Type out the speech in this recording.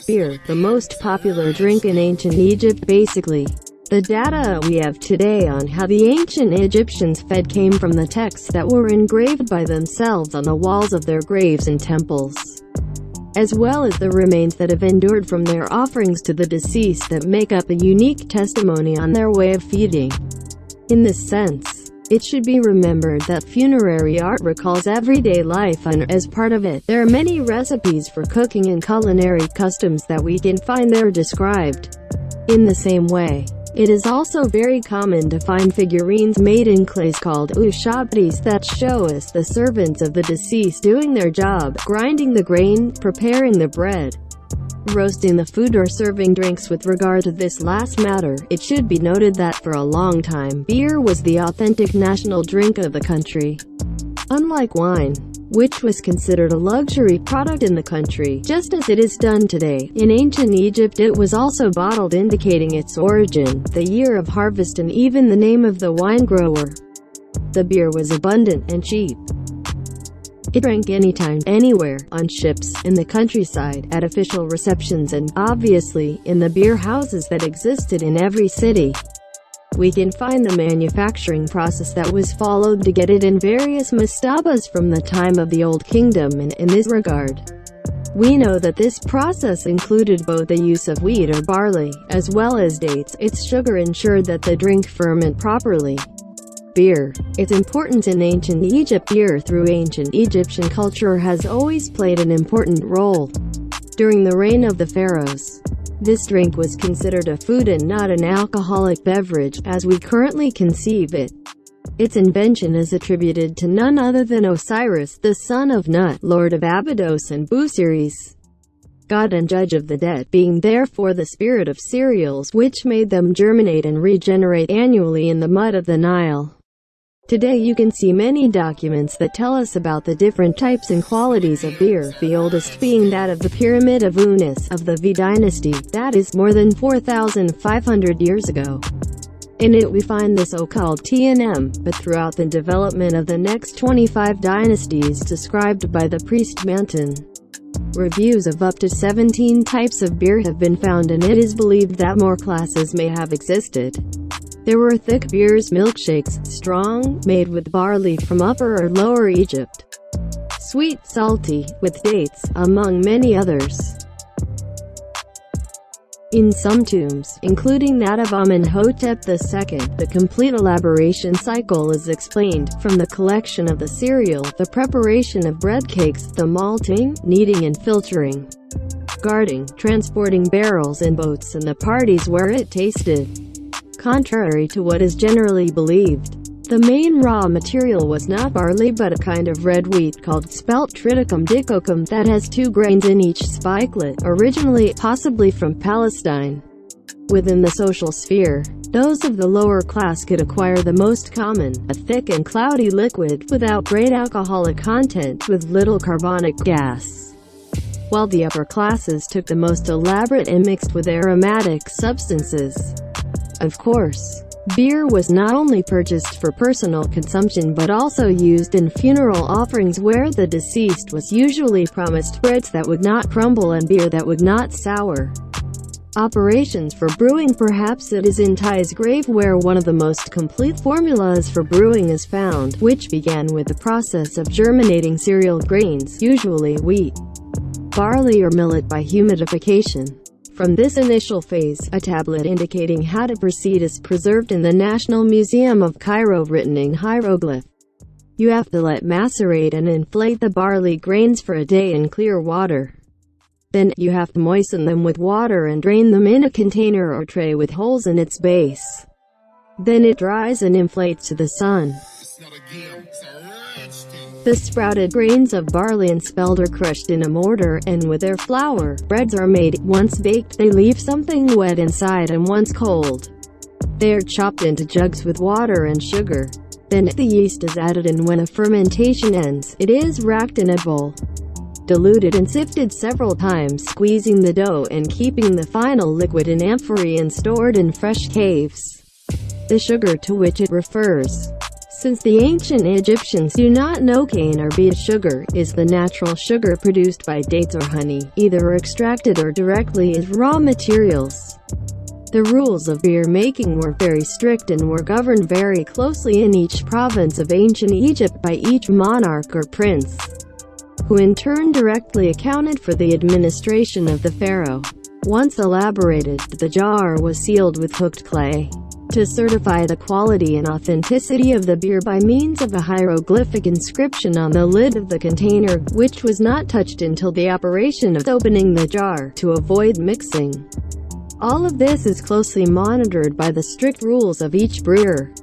Beer, the most popular drink in ancient Egypt. Basically, the data we have today on how the ancient Egyptians fed came from the texts that were engraved by themselves on the walls of their graves and temples, as well as the remains that have endured from their offerings to the deceased that make up a unique testimony on their way of feeding. In this sense, it should be remembered that funerary art recalls everyday life, and as part of it, there are many recipes for cooking and culinary customs that we can find there described. In the same way, it is also very common to find figurines made in clays called ushabtis that show us the servants of the deceased doing their job, grinding the grain, preparing the bread, roasting the food, or serving drinks. With regard to this last matter, it should be noted that for a long time, beer was the authentic national drink of the country. Unlike wine, which was considered a luxury product in the country, just as it is done today, in ancient Egypt it was also bottled, indicating its origin, the year of harvest, and even the name of the wine grower. The beer was abundant and cheap. It drank anytime, anywhere, on ships, in the countryside, at official receptions, and, obviously, in the beer houses that existed in every city. We can find the manufacturing process that was followed to get it in various mastabas from the time of the Old Kingdom, and in this regard, we know that this process included both the use of wheat or barley, as well as dates. Its sugar ensured that the drink ferment properly. Beer. Its importance in ancient Egypt. Beer through ancient Egyptian culture has always played an important role. During the reign of the pharaohs, this drink was considered a food and not an alcoholic beverage, as we currently conceive it. Its invention is attributed to none other than Osiris, the son of Nut, lord of Abydos and Busiris, god and judge of the dead, being therefore the spirit of cereals, which made them germinate and regenerate annually in the mud of the Nile. Today you can see many documents that tell us about the different types and qualities of beer, the oldest being that of the Pyramid of Unis, of the V dynasty, that is, more than 4,500 years ago. In it we find the so-called T&M, but throughout the development of the next 25 dynasties described by the priest Manton, reviews of up to 17 types of beer have been found, and it is believed that more classes may have existed. There were thick beers, milkshakes, strong, made with barley from Upper or Lower Egypt, sweet, salty, with dates, among many others. In some tombs, including that of Amenhotep II, the complete elaboration cycle is explained, from the collection of the cereal, the preparation of bread cakes, the malting, kneading and filtering, guarding, transporting barrels and boats, and the parties where it tasted. Contrary to what is generally believed, the main raw material was not barley but a kind of red wheat called spelt triticum dicocum that has 2 grains in each spikelet, originally, possibly from Palestine. Within the social sphere, those of the lower class could acquire the most common, a thick and cloudy liquid, without great alcoholic content, with little carbonic gas, while the upper classes took the most elaborate and mixed with aromatic substances. Of course, beer was not only purchased for personal consumption but also used in funeral offerings, where the deceased was usually promised breads that would not crumble and beer that would not sour. Operations for brewing. Perhaps it is in Ty's grave where one of the most complete formulas for brewing is found, which began with the process of germinating cereal grains, usually wheat, barley or millet, by humidification. From this initial phase, a tablet indicating how to proceed is preserved in the National Museum of Cairo, written in hieroglyph. You have to let macerate and inflate the barley grains for a day in clear water. Then, you have to moisten them with water and drain them in a container or tray with holes in its base. Then it dries and inflates to the sun. The sprouted grains of barley and spelt are crushed in a mortar, and with their flour, breads are made. Once baked, they leave something wet inside, and once cold, they are chopped into jugs with water and sugar. Then, the yeast is added, and when a fermentation ends, it is racked in a bowl, diluted and sifted several times, squeezing the dough and keeping the final liquid in amphorae and stored in fresh caves. The sugar to which it refers, Since the ancient Egyptians do not know cane or beet sugar is the natural sugar produced by dates or honey, either extracted or directly as raw materials. The rules of beer making were very strict and were governed very closely in each province of ancient Egypt by each monarch or prince, who in turn directly accounted for the administration of the pharaoh. Once elaborated, the jar was sealed with hooked clay to certify the quality and authenticity of the beer by means of a hieroglyphic inscription on the lid of the container, which was not touched until the operation of opening the jar, to avoid mixing. All of this is closely monitored by the strict rules of each brewer.